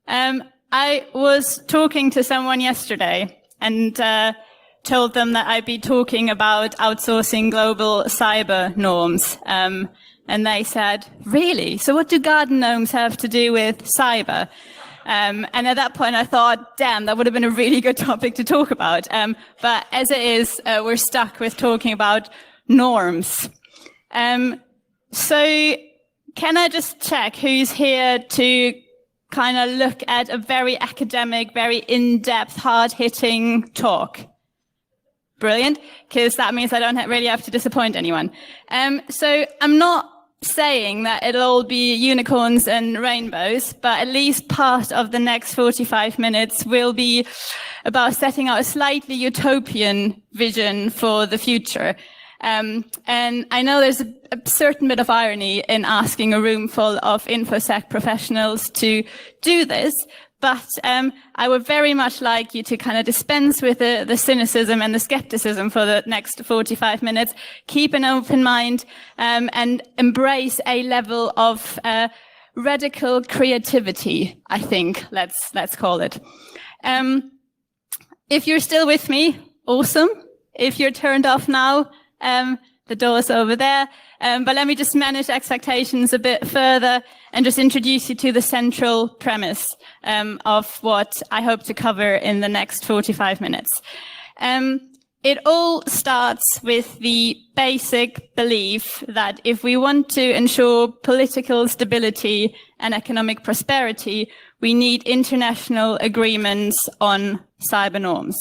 I was talking to someone yesterday and told them that I'd be talking about outsourcing global cyber norms. And they said, really? So what do garden gnomes have to do with cyber? And at that point I thought, damn, that would have been a really good topic to talk about. But as it is, we're stuck with talking about norms. So can I just check who's here to kind of look at a very academic, very in-depth, hard-hitting talk? Brilliant, because that means I don't really have to disappoint anyone. So I'm not saying that it'll all be unicorns and rainbows, but at least part of the next 45 minutes will be about setting out a slightly utopian vision for the future. And I know there's a certain bit of irony in asking a room full of InfoSec professionals to do this, but I would very much like you to kind of dispense with the cynicism and the skepticism for the next 45 minutes, keep an open mind, and embrace a level of radical creativity, I think, let's call it. If you're still with me, awesome. If you're turned off now, the door's over there. But let me just manage expectations a bit further and just introduce you to the central premise of what I hope to cover in the next 45 minutes. It all starts with the basic belief that if we want to ensure political stability and economic prosperity, we need international agreements on cyber norms.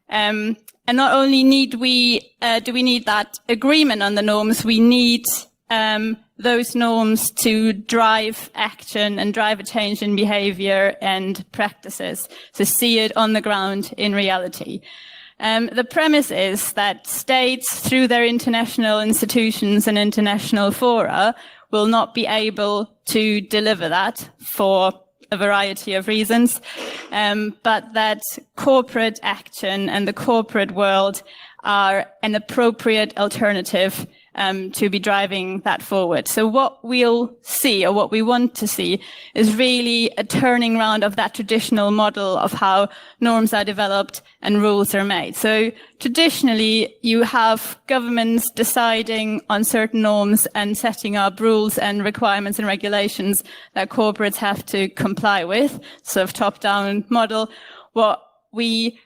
And not only do we need that agreement on the norms, we need those norms to drive action and drive a change in behavior and practices, to see it on the ground in reality. The premise is that states, through their international institutions and international fora, will not be able to deliver that for a variety of reasons, but that corporate action and the corporate world are an appropriate alternative to be driving that forward. So what we'll see, or what we want to see, is really a turning round of that traditional model of how norms are developed and rules are made. So traditionally, you have governments deciding on certain norms and setting up rules and requirements and regulations that corporates have to comply with, sort of top-down model. What we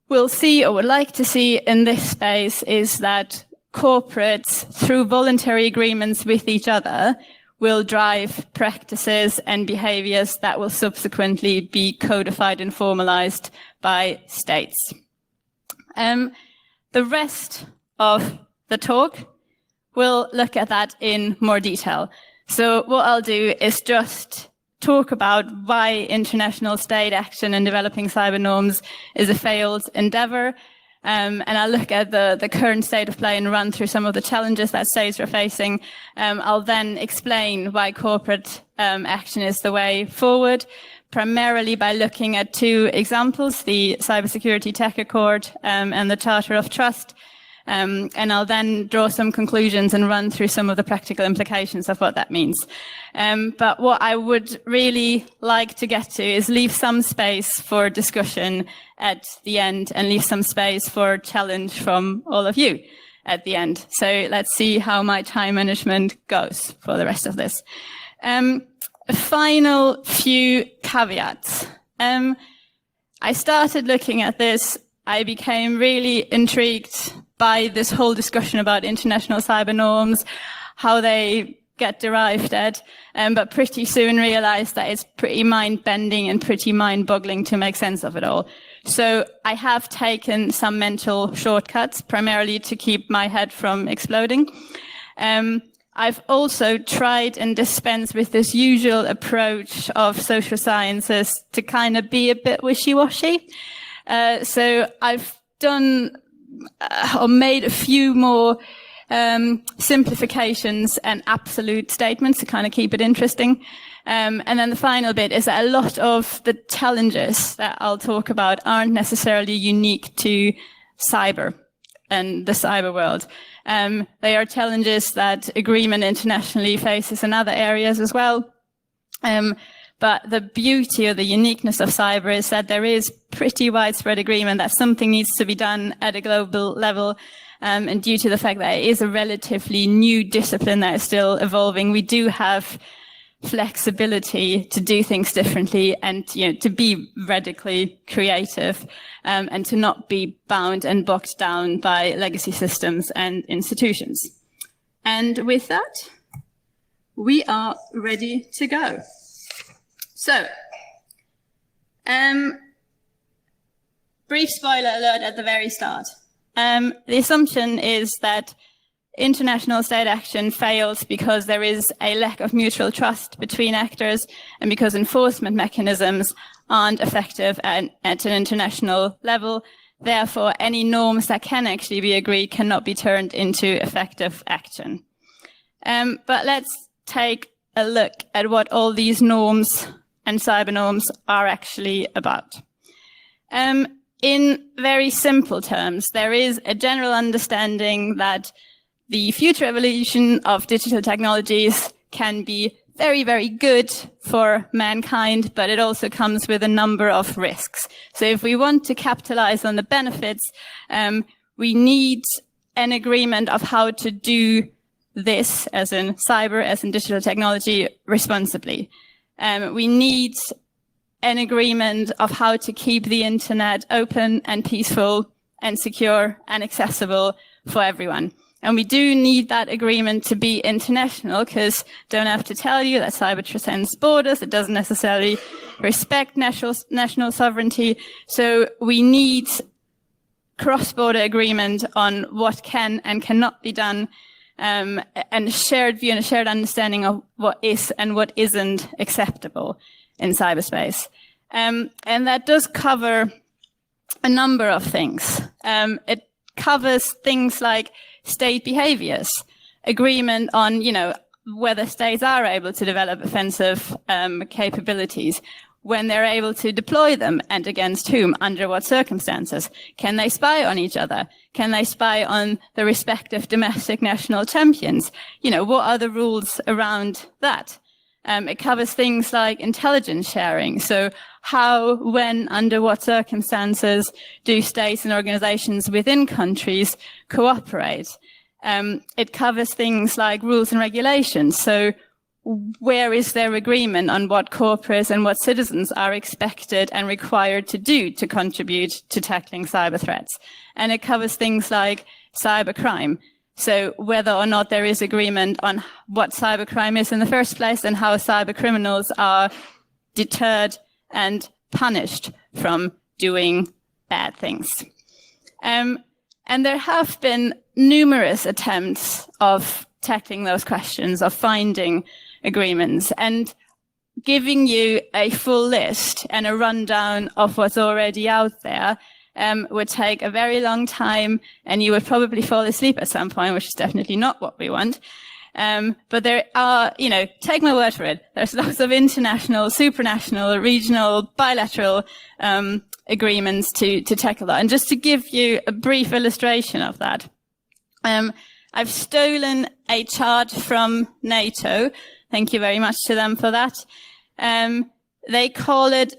will see, or would like to see in this space, is that corporates, through voluntary agreements with each other, will drive practices and behaviors that will subsequently be codified and formalized by states. The rest of the talk will look at that in more detail. So what I'll do is just talk about why international state action in developing cyber norms is a failed endeavor. And I'll look at the current state of play and run through some of the challenges that states are facing. I'll then explain why corporate action is the way forward, primarily by looking at two examples, the Cybersecurity Tech Accord and the Charter of Trust. And I'll then draw some conclusions and run through some of the practical implications of what that means. But what I would really like to get to is leave some space for discussion at the end and leave some space for challenge from all of you at the end. So let's see how my time management goes for the rest of this. A final few caveats. I started looking at this. I became really intrigued by this whole discussion about international cyber norms, how they get derived at, but pretty soon realized that it's pretty mind-bending and pretty mind-boggling to make sense of it all. So I have taken some mental shortcuts, primarily to keep my head from exploding. I've also tried and dispensed with this usual approach of social sciences to kind of be a bit wishy-washy. So I've done or made a few more simplifications and absolute statements to kind of keep it interesting. And then the final bit is that a lot of the challenges that I'll talk about aren't necessarily unique to cyber and the cyber world. They are challenges that agreement internationally faces in other areas as well. But the beauty or the uniqueness of cyber is that there is pretty widespread agreement that something needs to be done at a global level. And due to the fact that it is a relatively new discipline that is still evolving, we do have flexibility to do things differently and to be radically creative and to not be bound and bogged down by legacy systems and institutions. And with that, we are ready to go. So, brief spoiler alert at the very start. The assumption is that international state action fails because there is a lack of mutual trust between actors and because enforcement mechanisms aren't effective at an international level. Therefore, any norms that can actually be agreed cannot be turned into effective action. But let's take a look at what all these norms and cyber norms are actually about. In very simple terms, there is a general understanding that the future evolution of digital technologies can be very, very good for mankind, but it also comes with a number of risks. So if we want to capitalize on the benefits, we need an agreement of how to do this, as in cyber, as in digital technology, responsibly. We need an agreement of how to keep the internet open and peaceful and secure and accessible for everyone. And we do need that agreement to be international, because don't have to tell you that cyber transcends borders. It doesn't necessarily respect national sovereignty. So we need cross-border agreement on what can and cannot be done, and a shared view and a shared understanding of what is and what isn't acceptable in cyberspace. And that does cover a number of things. It covers things like state behaviors, agreement on, whether states are able to develop offensive capabilities, when they're able to deploy them and against whom, under what circumstances. Can they spy on each other? Can they spy on the respective domestic national champions? What are the rules around that? It covers things like intelligence sharing. So how, when, under what circumstances do states and organizations within countries cooperate? It covers things like rules and regulations. So where is there agreement on what corporates and what citizens are expected and required to do to contribute to tackling cyber threats? And it covers things like cybercrime. So whether or not there is agreement on what cybercrime is in the first place and how cyber criminals are deterred and punished from doing bad things. And there have been numerous attempts of tackling those questions, of finding agreements, and giving you a full list and a rundown of what's already out there would take a very long time, and you would probably fall asleep at some point, which is definitely not what we want. But there are, take my word for it, there's lots of international, supranational, regional, bilateral agreements to tackle that. And just to give you a brief illustration of that, I've stolen a chart from NATO. Thank you very much to them for that. They call it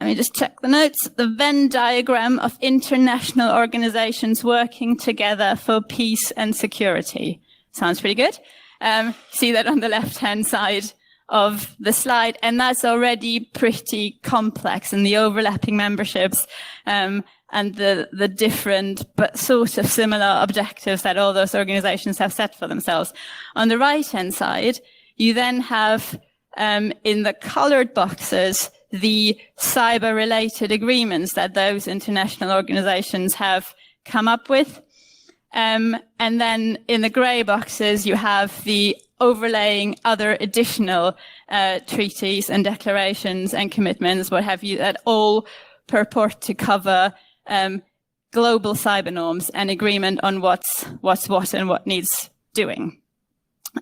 let me just check the notes, the Venn diagram of international organizations working together for peace and security. Sounds pretty good. See that on the left-hand side of the slide, and that's already pretty complex, and the overlapping memberships and the different but sort of similar objectives that all those organizations have set for themselves. On the right-hand side, you then have in the colored boxes the cyber-related agreements that those international organizations have come up with. And then in the gray boxes, you have the overlaying other additional treaties and declarations and commitments, what have you, that all purport to cover global cyber norms and agreement on what's what and what needs doing.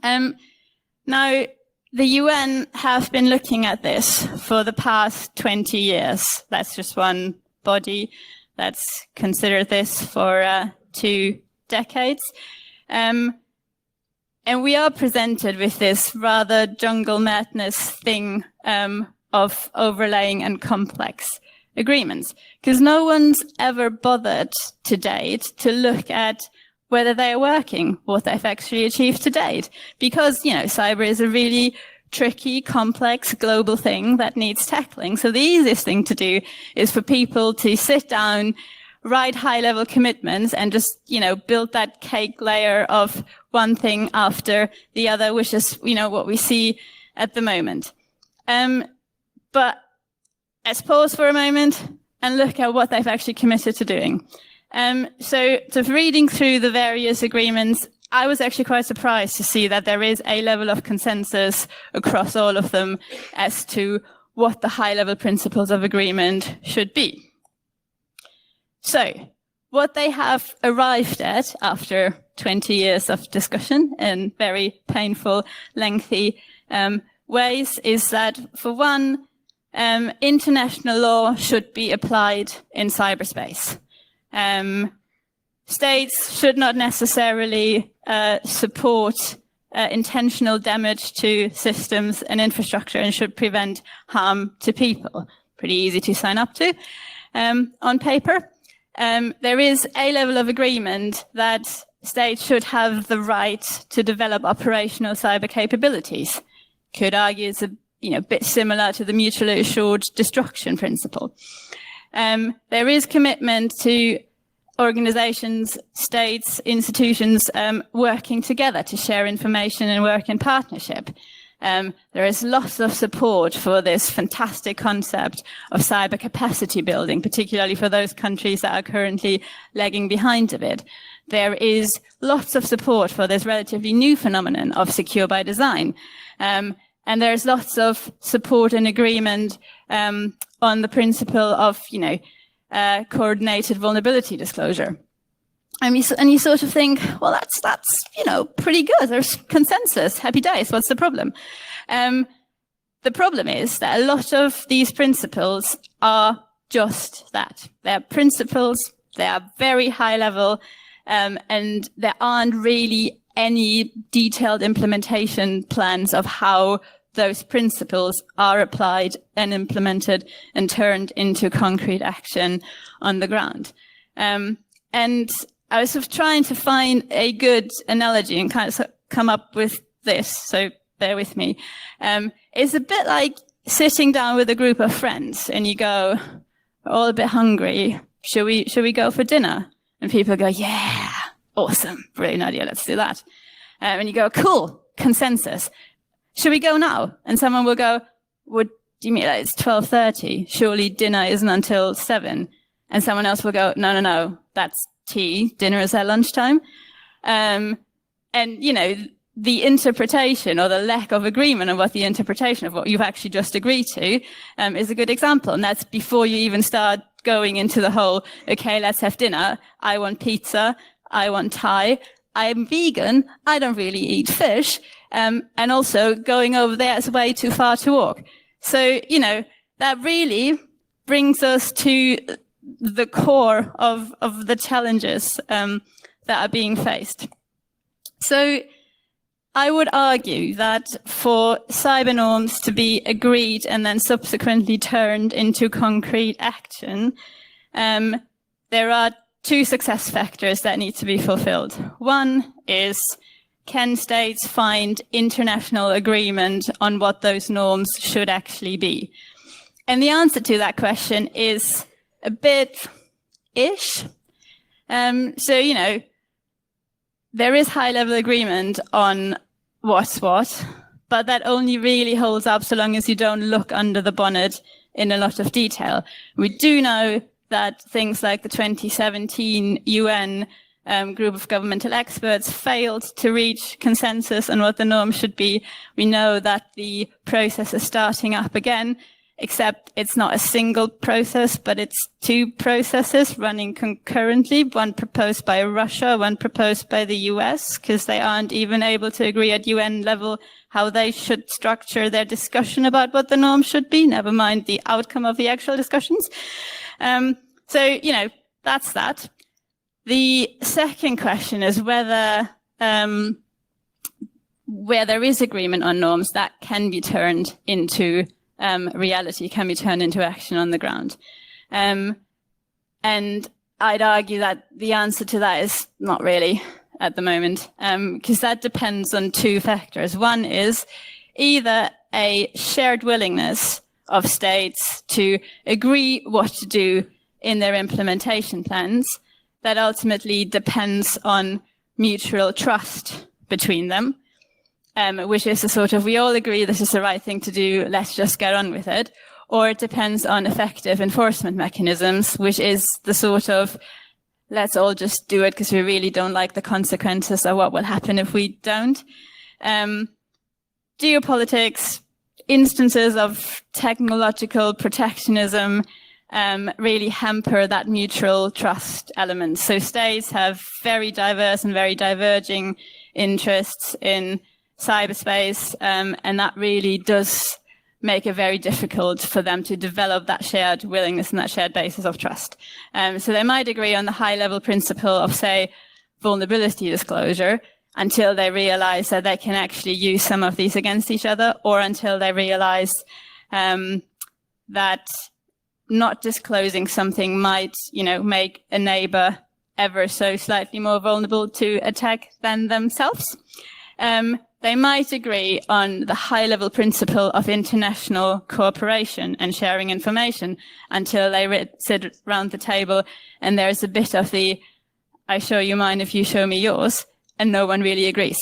Now, the UN have been looking at this for the past 20 years. That's just one body that's considered this for 2 decades. And we are presented with this rather jungle madness thing of overlaying and complex agreements, because no one's ever bothered to date to look at whether they're working, what they've actually achieved to date. Because, cyber is a really tricky, complex, global thing that needs tackling. So the easiest thing to do is for people to sit down, write high-level commitments, and just, build that cake layer of one thing after the other, which is, what we see at the moment. But let's pause for a moment and look at what they've actually committed to doing. So reading through the various agreements, I was actually quite surprised to see that there is a level of consensus across all of them as to what the high-level principles of agreement should be. So what they have arrived at after 20 years of discussion in very painful, lengthy ways is that, for one, international law should be applied in cyberspace. States should not necessarily support intentional damage to systems and infrastructure, and should prevent harm to people. Pretty easy to sign up to on paper. There is a level of agreement that states should have the right to develop operational cyber capabilities. Could argue it's a bit similar to the mutually assured destruction principle. There is commitment to organizations, states, institutions working together to share information and work in partnership. There is lots of support for this fantastic concept of cyber capacity building, particularly for those countries that are currently lagging behind a bit. There is lots of support for this relatively new phenomenon of secure by design. And there's lots of support and agreement on the principle of, coordinated vulnerability disclosure. And you sort of think, well, that's pretty good. There's consensus. Happy days. What's the problem? The problem is that a lot of these principles are just that. They're principles. They are very high level, and there aren't really any detailed implementation plans of how those principles are applied and implemented and turned into concrete action on the ground. And I was sort of trying to find a good analogy and kind of come up with this, so bear with me. It's a bit like sitting down with a group of friends and you go, we're all a bit hungry. Should we go for dinner? And people go, yeah, awesome, brilliant idea, let's do that. And you go, cool, consensus. Should we go now? And someone will go, what do you mean? It's 12:30. Surely dinner isn't until 7. And someone else will go, no, that's tea. Dinner is at lunchtime. And, the interpretation or the lack of agreement on what the interpretation of what you've actually just agreed to is a good example. And that's before you even start going into the whole, okay, let's have dinner. I want pizza. I want Thai. I'm vegan. I don't really eat fish. And also going over there is way too far to walk. So, that really brings us to the core of the challenges that are being faced. So I would argue that for cyber norms to be agreed and then subsequently turned into concrete action, there are 2 success factors that need to be fulfilled. One is, can states find international agreement on what those norms should actually be? And the answer to that question is a bit ish. There is high-level agreement on what's what, but that only really holds up so long as you don't look under the bonnet in a lot of detail. We do know that things like the 2017 UN group of governmental experts failed to reach consensus on what the norm should be. We know that the process is starting up again, except it's not a single process, but it's 2 processes running concurrently, one proposed by Russia, one proposed by the US, because they aren't even able to agree at UN level how they should structure their discussion about what the norm should be, never mind the outcome of the actual discussions. That's that. The second question is whether where there is agreement on norms, that can be turned into reality, can be turned into action on the ground. And I'd argue that the answer to that is not really at the moment, because that depends on two factors. One is either a shared willingness of states to agree what to do in their implementation plans that ultimately depends on mutual trust between them, which is a sort of, we all agree this is the right thing to do, let's just get on with it. Or it depends on effective enforcement mechanisms, which is the sort of, let's all just do it because we really don't like the consequences of what will happen if we don't. Geopolitics, instances of technological protectionism really hamper that mutual trust element. So states have very diverse and very diverging interests in cyberspace, and that really does make it very difficult for them to develop that shared willingness and that shared basis of trust. So they might agree on the high-level principle of, say, vulnerability disclosure until they realize that they can actually use some of these against each other, or until they realize that not disclosing something might, make a neighbor ever so slightly more vulnerable to attack than themselves. They might agree on the high-level principle of international cooperation and sharing information until they sit around the table and there's a bit of the, I show you mine if you show me yours, and no one really agrees.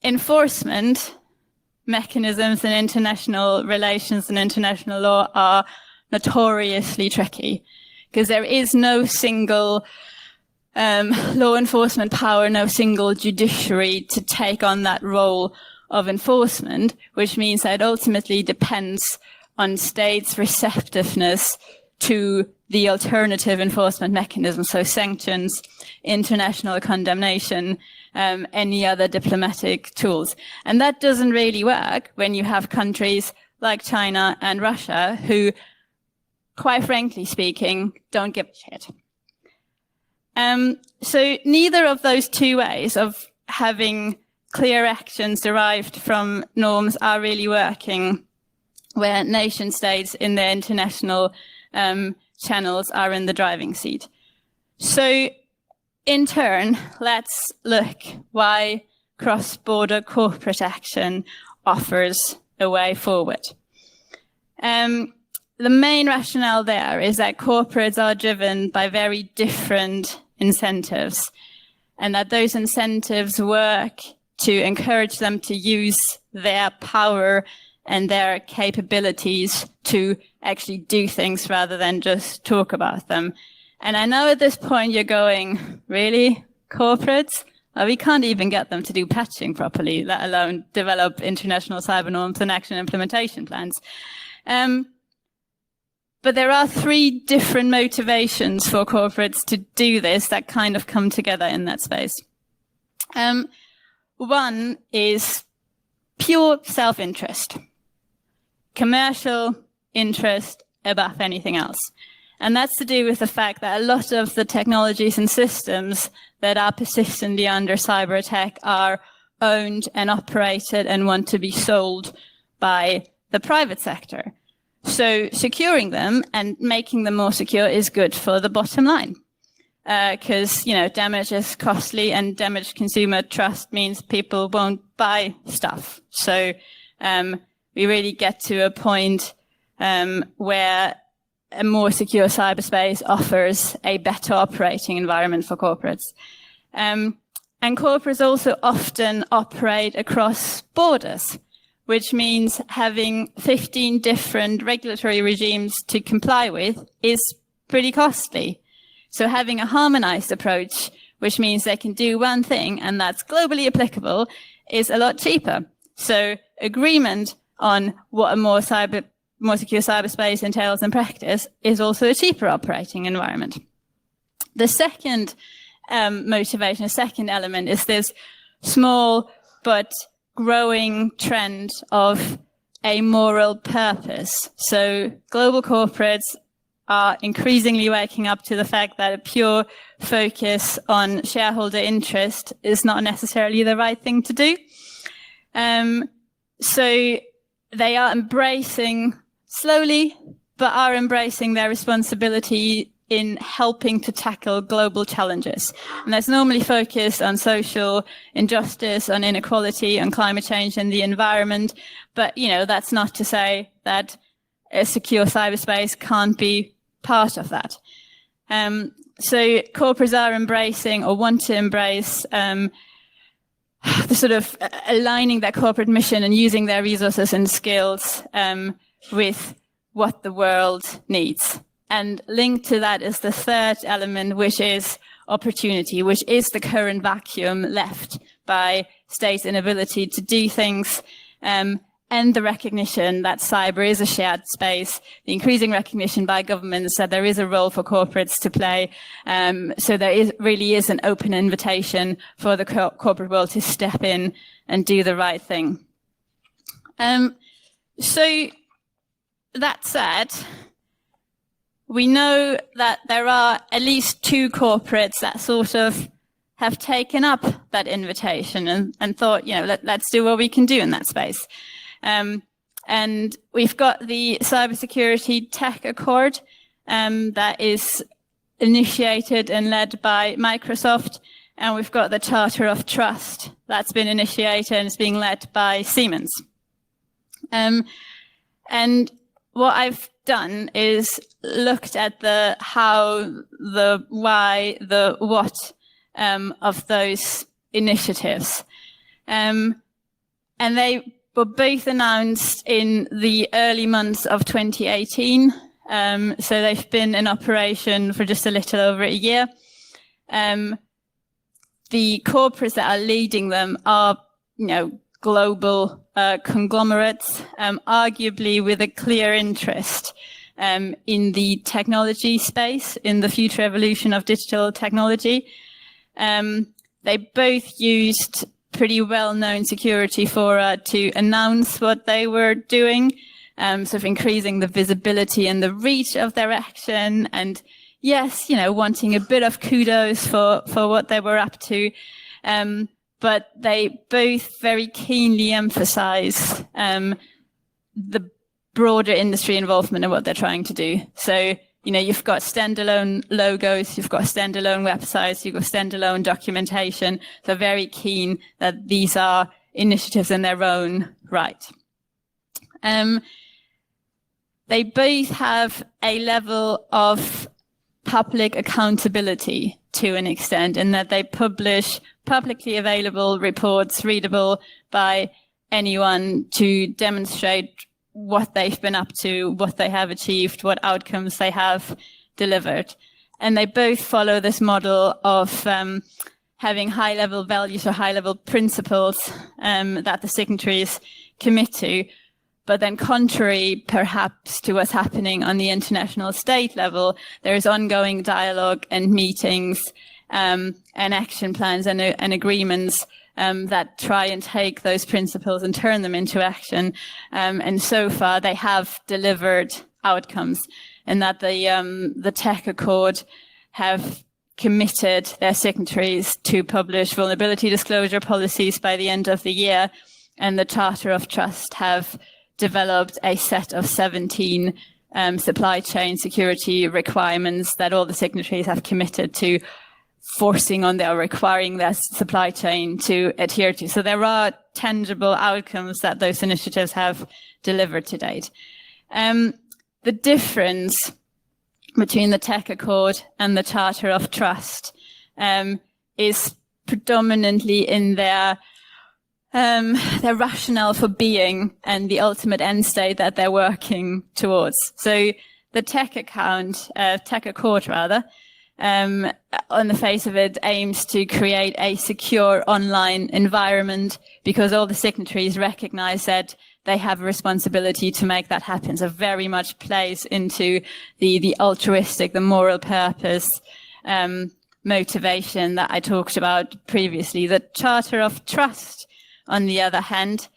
Enforcement mechanisms in international relations and international law are notoriously tricky because there is no single law enforcement power, no single judiciary to take on that role of enforcement, which means that it ultimately depends on states' receptiveness to the alternative enforcement mechanisms, so sanctions, international condemnation, any other diplomatic tools. And that doesn't really work when you have countries like China and Russia who, quite frankly speaking, don't give a shit. So neither of those two ways of having clear actions derived from norms are really working where nation states in their international channels are in the driving seat. So in turn, let's look why cross-border corporate action offers a way forward. The main rationale there is that corporates are driven by very different incentives, and that those incentives work to encourage them to use their power and their capabilities to actually do things rather than just talk about them. And I know at this point you're going, really, corporates? Well, we can't even get them to do patching properly, let alone develop international cyber norms and action implementation plans. But there are three different motivations for corporates to do this that kind of come together in that space. One is pure self-interest, commercial interest above anything else. And that's to do with the fact that a lot of the technologies and systems that are persistently under cyber attack are owned and operated and want to be sold by the private sector. So securing them and making them more secure is good for the bottom line. Because, damage is costly, and damaged consumer trust means people won't buy stuff. So we really get to a point where a more secure cyberspace offers a better operating environment for corporates. And corporates also often operate across borders, which means having 15 different regulatory regimes to comply with is pretty costly. So having a harmonized approach, which means they can do one thing and that's globally applicable, is a lot cheaper. So agreement on what a more secure cyberspace entails in practice is also a cheaper operating environment. The second motivation, the second element, is this small but growing trend of a moral purpose. So global corporates are increasingly waking up to the fact that a pure focus on shareholder interest is not necessarily the right thing to do. So they are embracing slowly, but are embracing their responsibility in helping to tackle global challenges. And that's normally focused on social injustice, on inequality, on climate change and the environment. But, that's not to say that a secure cyberspace can't be part of that. So corporates are embracing or want to embrace the sort of aligning their corporate mission and using their resources and skills with what the world needs. And linked to that is the third element, which is opportunity, which is the current vacuum left by states' inability to do things, and the recognition that cyber is a shared space, the increasing recognition by governments that there is a role for corporates to play. So there really is an open invitation for the corporate world to step in and do the right thing. So that said, we know that there are at least two corporates that sort of have taken up that invitation and thought, let's do what we can do in that space. And we've got the Cybersecurity Tech Accord that is initiated and led by Microsoft, and we've got the Charter of Trust that's been initiated and is being led by Siemens. And what I've done is looked at the how, the why, the what of those initiatives. And they were both announced in the early months of 2018. So they've been in operation for just a little over a year. The corporates that are leading them are, global conglomerates, arguably with a clear interest in the technology space, in the future evolution of digital technology. They both used pretty well-known security fora to announce what they were doing, sort of increasing the visibility and the reach of their action, and yes, wanting a bit of kudos for what they were up to. But they both very keenly emphasize the broader industry involvement in what they're trying to do. So, you've got standalone logos, you've got standalone websites, you've got standalone documentation. So very keen that these are initiatives in their own right. They both have a level of public accountability to an extent, in that they publish publicly available reports readable by anyone to demonstrate what they've been up to, what they have achieved, what outcomes they have delivered. And they both follow this model of having high-level values or high-level principles that the signatories commit to. But then contrary, perhaps, to what's happening on the international state level, there is ongoing dialogue and meetings and action plans and agreements that try and take those principles and turn them into action. And so far, they have delivered outcomes, and that the Tech Accord have committed their signatories to publish vulnerability disclosure policies by the end of the year, and the Charter of Trust have developed a set of 17 supply chain security requirements that all the signatories have committed to forcing on their, requiring their supply chain to adhere to. So there are tangible outcomes that those initiatives have delivered to date. The difference between the Tech Accord and the Charter of Trust is predominantly in their rationale for being and the ultimate end state that they're working towards. So the Tech Accord rather, on the face of it, aims to create a secure online environment because all the signatories recognize that they have a responsibility to make that happen. So very much plays into the altruistic, the moral purpose, motivation that I talked about previously. The Charter of Trust, on the other hand,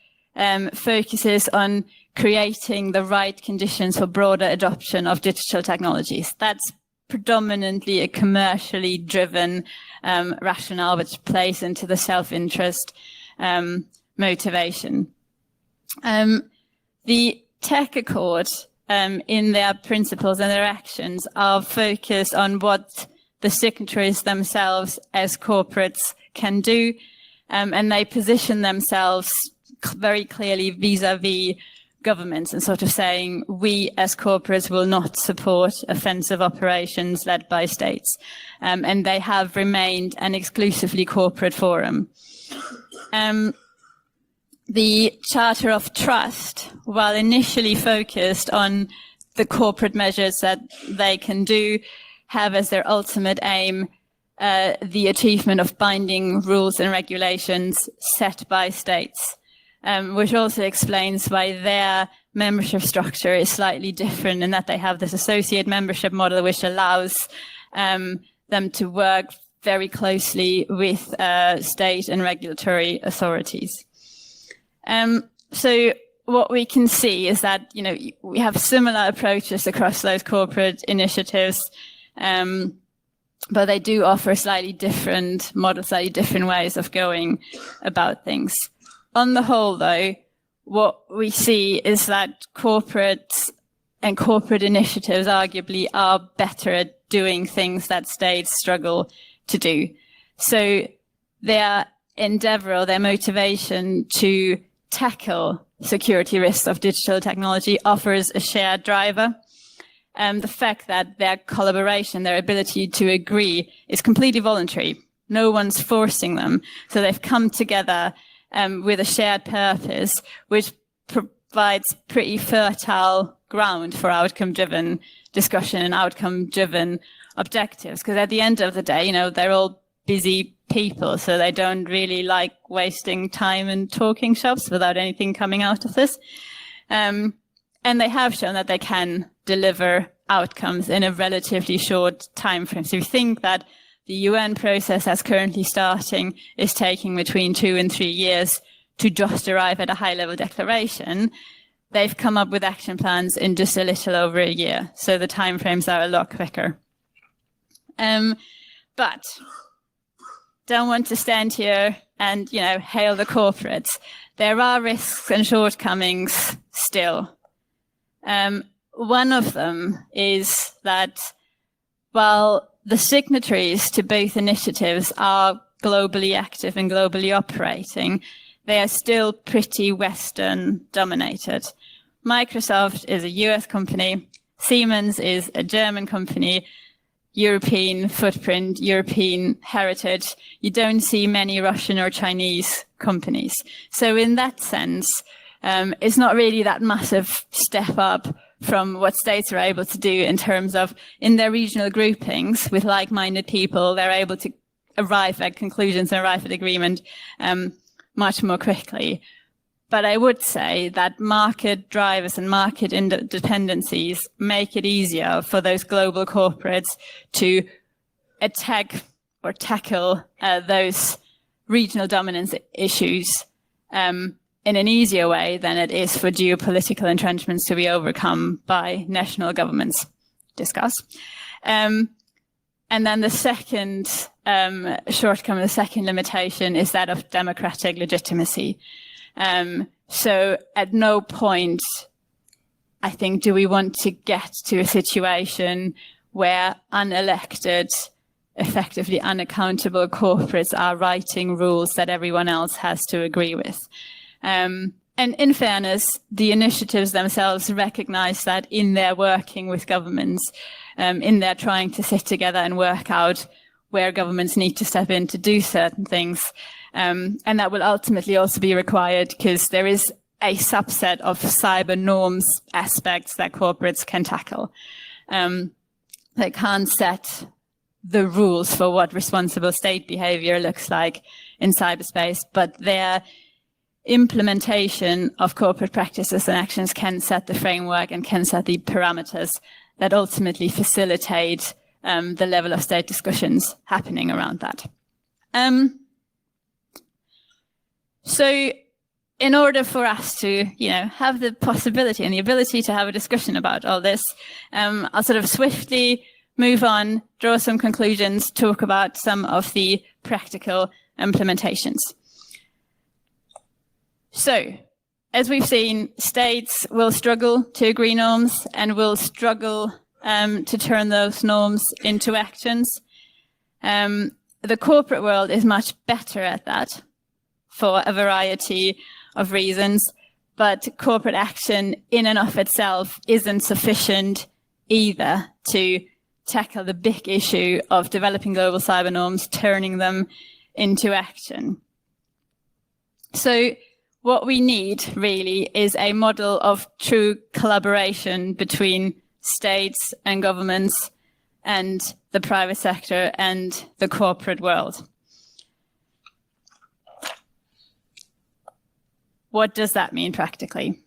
focuses on creating the right conditions for broader adoption of digital technologies. That's predominantly a commercially driven rationale, which plays into the self-interest motivation. The Tech Accord, in their principles and their actions, are focused on what the signatories themselves as corporates can do, and they position themselves very clearly vis-à-vis governments and sort of saying, we as corporates will not support offensive operations led by states. And they have remained an exclusively corporate forum. The Charter of Trust, while initially focused on the corporate measures that they can do, have as their ultimate aim the achievement of binding rules and regulations set by states, which also explains why their membership structure is slightly different in that they have this associate membership model, which allows them to work very closely with state and regulatory authorities. So what we can see is that, you know, we have similar approaches across those corporate initiatives, but they do offer slightly different models, slightly different ways of going about things. On the whole, though, what we see is that corporates and corporate initiatives arguably are better at doing things that states struggle to do. So their endeavor or their motivation to tackle security risks of digital technology offers a shared driver. The fact that their collaboration, their ability to agree is completely voluntary. No one's forcing them. So they've come together with a shared purpose, which provides pretty fertile ground for outcome-driven discussion and outcome-driven objectives. Because at the end of the day, you know, they're all busy people, so they don't really like wasting time in talking shops without anything coming out of this. And they have shown that they can deliver outcomes in a relatively short time frame. So we think that the UN process that's currently starting is taking between 2 and 3 years to just arrive at a high-level declaration. They've come up with action plans in just a little over a year. So the timeframes are a lot quicker. But don't want to stand here and, you know, hail the corporates. There are risks and shortcomings still. One of them is that while the signatories to both initiatives are globally active and globally operating, they are still pretty Western dominated. Microsoft is a US company, Siemens is a German company, European footprint, European heritage. You don't see many Russian or Chinese companies. So in that sense, it's not really that massive step up from what states are able to do in terms of in their regional groupings with like-minded people, they're able to arrive at conclusions and arrive at agreement much more quickly. But I would say that market drivers and market dependencies make it easier for those global corporates to attack or tackle those regional dominance issues in an easier way than it is for geopolitical entrenchments to be overcome by national governments. Discuss. And then the second shortcoming, the second limitation is that of democratic legitimacy. So at no point, I think, do we want to get to a situation where unelected, effectively unaccountable corporates are writing rules that everyone else has to agree with. And in fairness, the initiatives themselves recognize that in their working with governments, in their trying to sit together and work out where governments need to step in to do certain things. And that will ultimately also be required because there is a subset of cyber norms aspects that corporates can tackle. They can't set the rules for what responsible state behavior looks like in cyberspace, but their implementation of corporate practices and actions can set the framework and can set the parameters that ultimately facilitate the level of state discussions happening around that. So in order for us to, have the possibility and the ability to have a discussion about all this, I'll sort of swiftly move on, draw some conclusions, talk about some of the practical implementations. So, as we've seen, states will struggle to agree norms and will struggle to turn those norms into actions. The corporate world is much better at that for a variety of reasons, but corporate action in and of itself isn't sufficient either to tackle the big issue of developing global cyber norms, turning them into action. So what we need really is a model of true collaboration between states and governments and the private sector and the corporate world. What does that mean practically?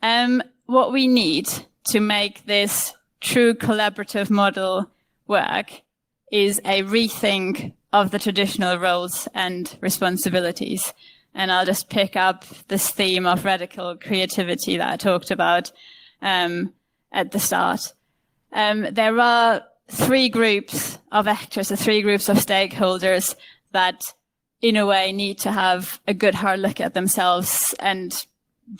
What we need to make this true collaborative model work is a rethink of the traditional roles and responsibilities. And I'll just pick up this theme of radical creativity that I talked about at the start. There are three groups of actors, or three groups of stakeholders that in a way need to have a good hard look at themselves and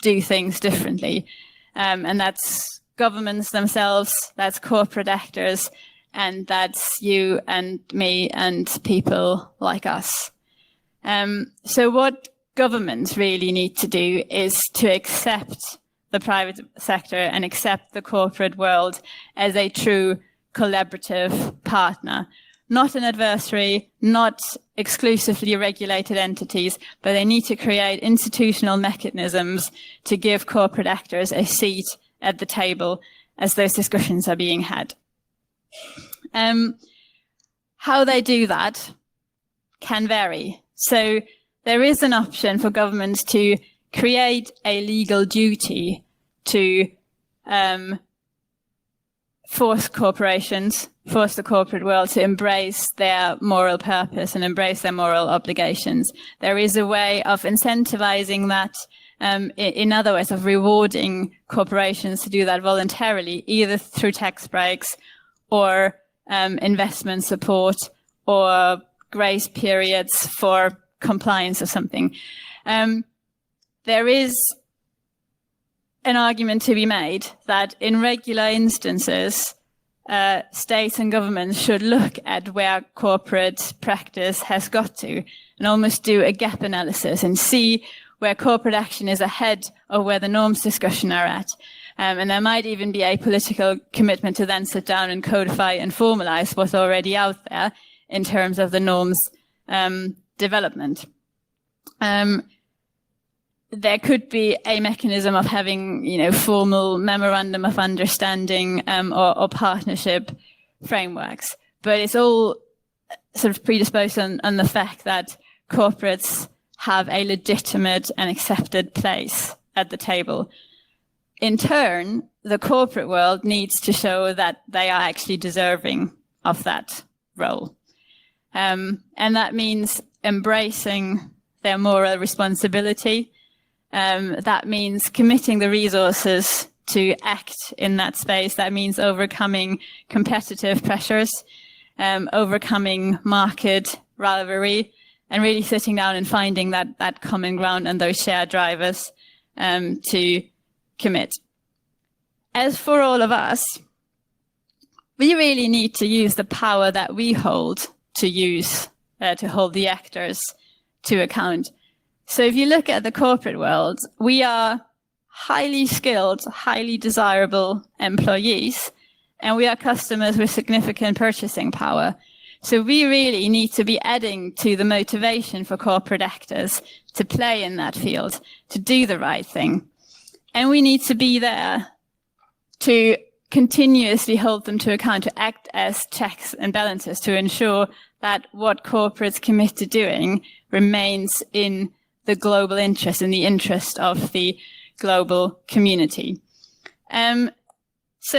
do things differently. And that's governments themselves, that's corporate actors, and that's you and me and people like us. So what governments really need to do is to accept the private sector and accept the corporate world as a true collaborative partner, not an adversary, not exclusively regulated entities, but they need to create institutional mechanisms to give corporate actors a seat at the table as those discussions are being had. How they do that can vary. So there is an option for governments to create a legal duty to force the corporate world to embrace their moral purpose and embrace their moral obligations. There is a way of incentivizing that, in other ways of rewarding corporations to do that voluntarily, either through tax breaks or investment support or grace periods for compliance or something. There is an argument to be made that in regular instances, states and governments should look at where corporate practice has got to and almost do a gap analysis and see where corporate action is ahead of where the norms discussion are at. And there might even be a political commitment to then sit down and codify and formalize what's already out there in terms of the norms development. There could be a mechanism of having, formal memorandum of understanding or partnership frameworks, but it's all sort of predisposed on the fact that corporates have a legitimate and accepted place at the table. In turn, the corporate world needs to show that they are actually deserving of that role. And that means embracing their moral responsibility. That means committing the resources to act in that space. That means overcoming competitive pressures, overcoming market rivalry, and really sitting down and finding that common ground and those shared drivers to commit. As for all of us, we really need to use the power that we hold to hold the actors to account. So if you look at the corporate world, we are highly skilled, highly desirable employees, and we are customers with significant purchasing power. So we really need to be adding to the motivation for corporate actors to play in that field, to do the right thing. And we need to be there to continuously hold them to account, to act as checks and balances, to ensure that what corporates commit to doing remains in the global interest, in the interest of the global community. So,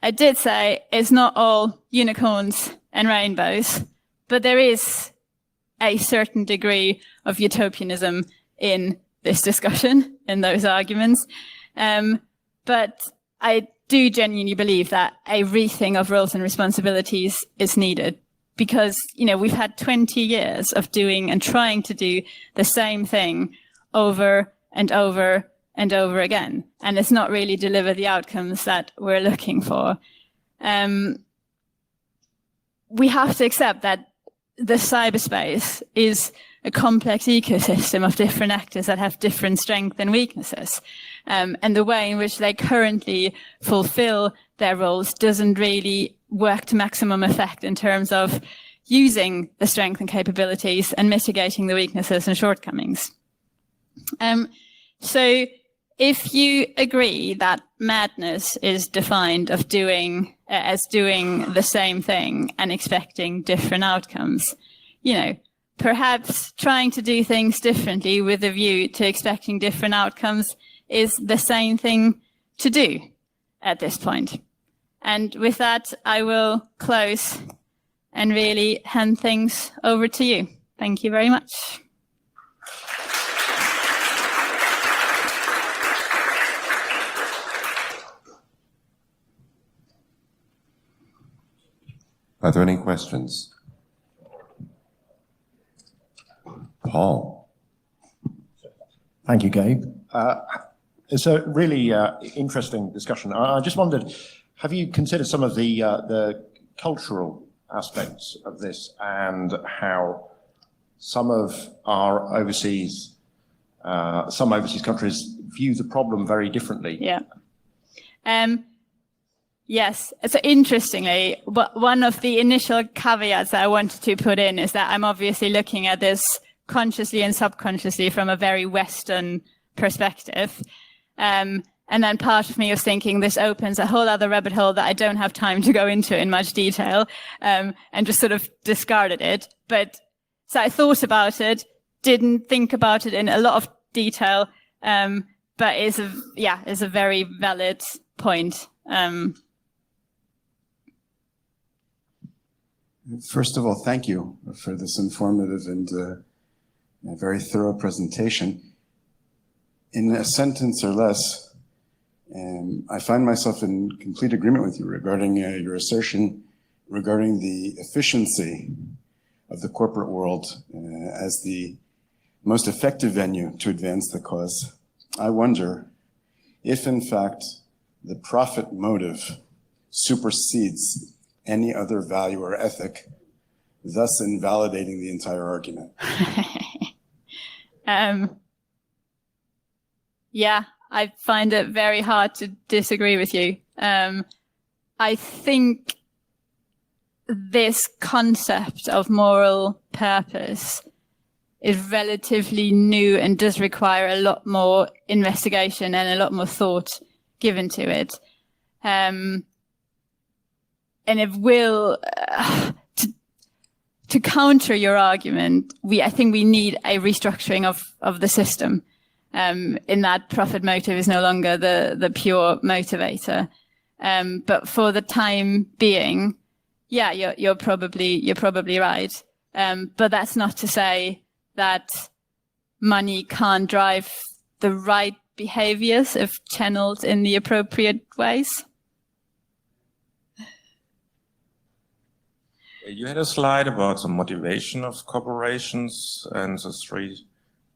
I did say it's not all unicorns and rainbows, but there is a certain degree of utopianism in this discussion in those arguments. But I do genuinely believe that a rethink of roles and responsibilities is needed, because, we've had 20 years of doing and trying to do the same thing over and over and over again. And it's not really delivered the outcomes that we're looking for. We have to accept that the cyberspace is a complex ecosystem of different actors that have different strengths and weaknesses. And the way in which they currently fulfill their roles doesn't really work to maximum effect in terms of using the strength and capabilities and mitigating the weaknesses and shortcomings. So if you agree that madness is defined as doing the same thing and expecting different outcomes, perhaps trying to do things differently with a view to expecting different outcomes is the same thing to do at this point. And with that, I will close and really hand things over to you. Thank you very much. Are there any questions? Paul. Thank you, Gabe. It's a really interesting discussion. I just wondered, have you considered some of the cultural aspects of this and how some overseas countries view the problem very differently? Yeah. Yes. So interestingly, one of the initial caveats that I wanted to put in is that I'm obviously looking at this consciously and subconsciously from a very Western perspective. And then part of me was thinking this opens a whole other rabbit hole that I don't have time to go into in much detail, and just sort of discarded it. But so I thought about it, didn't think about it in a lot of detail, but is a very valid point. First of all, thank you for this informative and very thorough presentation. In a sentence or less, I find myself in complete agreement with you regarding your assertion regarding the efficiency of the corporate world as the most effective venue to advance the cause. I wonder if, in fact, the profit motive supersedes any other value or ethic, thus invalidating the entire argument. Yeah, I find it very hard to disagree with you. I think this concept of moral purpose is relatively new and does require a lot more investigation and a lot more thought given to it. And it will, to counter your argument, I think we need a restructuring of the system, in that profit motive is no longer the pure motivator. But for the time being, yeah, you're probably right. But that's not to say that money can't drive the right behaviors if channeled in the appropriate ways. You had a slide about the motivation of corporations and the 3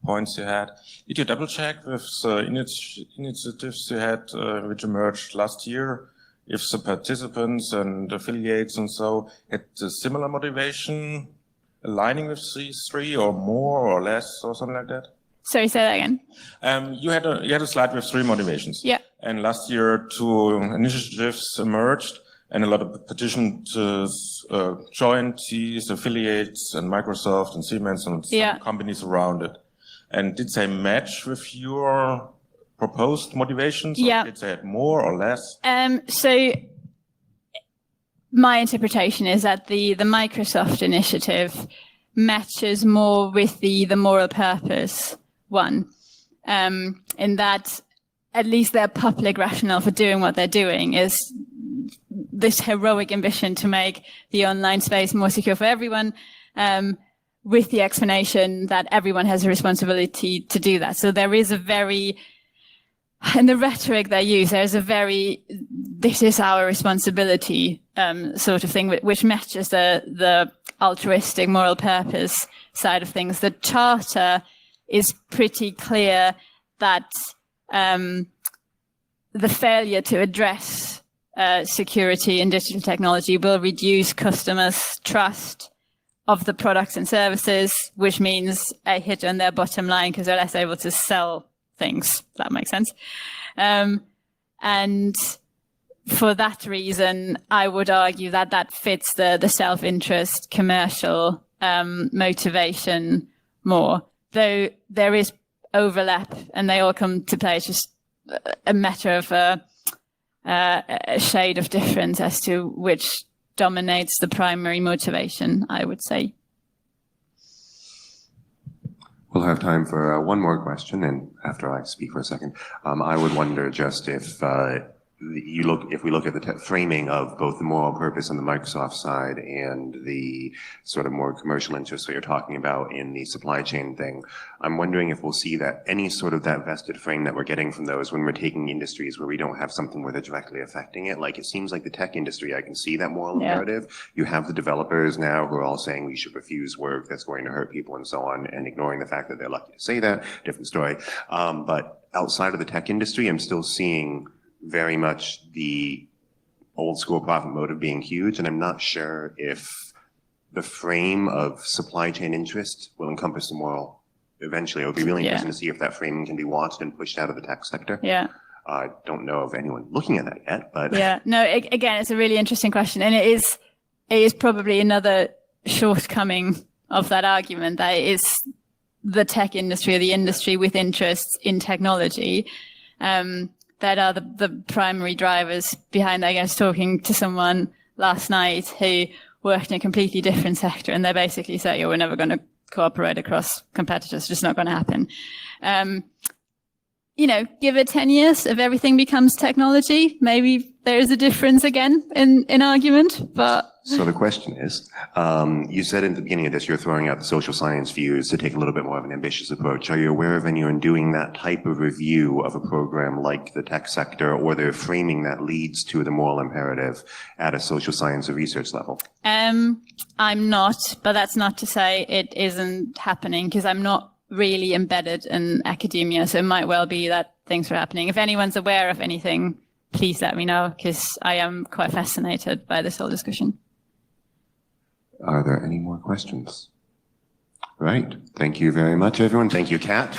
points you had. Did you double check with the initiatives you had, which emerged last year, if the participants and affiliates and so had a similar motivation aligning with these 3 or more or less or something like that? Sorry, say that again. You had a slide with 3 motivations. Yeah. And last year 2 initiatives emerged. And a lot of petitions joined these affiliates and Microsoft and Siemens and some companies around it. And did they match with your proposed motivations? Yeah. Or did they have more or less? So my interpretation is that the Microsoft initiative matches more with the moral purpose one, in that at least their public rationale for doing what they're doing is this heroic ambition to make the online space more secure for everyone. with the explanation that everyone has a responsibility to do that. So there is a very, in the rhetoric they use, there's a very, this is our responsibility sort of thing, which matches the altruistic moral purpose side of things. The charter is pretty clear that the failure to address security in digital technology will reduce customers' trust of the products and services, which means a hit on their bottom line because they're less able to sell things. If that makes sense. And for that reason, I would argue that that fits the self-interest commercial motivation more, though there is overlap and they all come to play. It's just a matter of a shade of difference as to which dominates the primary motivation, I would say. We'll have time for one more question, and after I speak for a second, I would wonder just if if we look at the framing of both the moral purpose on the Microsoft side and the sort of more commercial interests that you're talking about in the supply chain thing, I'm wondering if we'll see that any sort of that vested frame that we're getting from those when we're taking industries where we don't have something where they're directly affecting it. Like it seems like the tech industry, I can see that moral imperative. You have the developers now who are all saying we should refuse work that's going to hurt people and so on, and ignoring the fact that they're lucky to say that, different story. But outside of the tech industry, I'm still seeing very much the old school profit motive being huge, and I'm not sure if the frame of supply chain interest will encompass the moral eventually. It would be really interesting to see if that framing can be watched and pushed out of the tech sector. Yeah. I don't know of anyone looking at that yet, but yeah, no, again, it's a really interesting question, and it is probably another shortcoming of that argument, that it is the tech industry or the industry with interests in technology that are the primary drivers behind that. I was talking to someone last night who worked in a completely different sector, and they basically said, we're never going to cooperate across competitors. It's just not going to happen. Give it 10 years, if everything becomes technology, maybe there is a difference again in argument, but... So the question is, you said in the beginning of this, you're throwing out the social science views to take a little bit more of an ambitious approach. Are you aware of anyone doing that type of review of a program like the tech sector, or the framing that leads to the moral imperative at a social science or research level? I'm not, but that's not to say it isn't happening, because I'm not really embedded in academia, so it might well be that things are happening. If anyone's aware of anything, please let me know, because I am quite fascinated by this whole discussion. Are there any more questions? Right. Thank you very much, everyone. Thank you, Kat.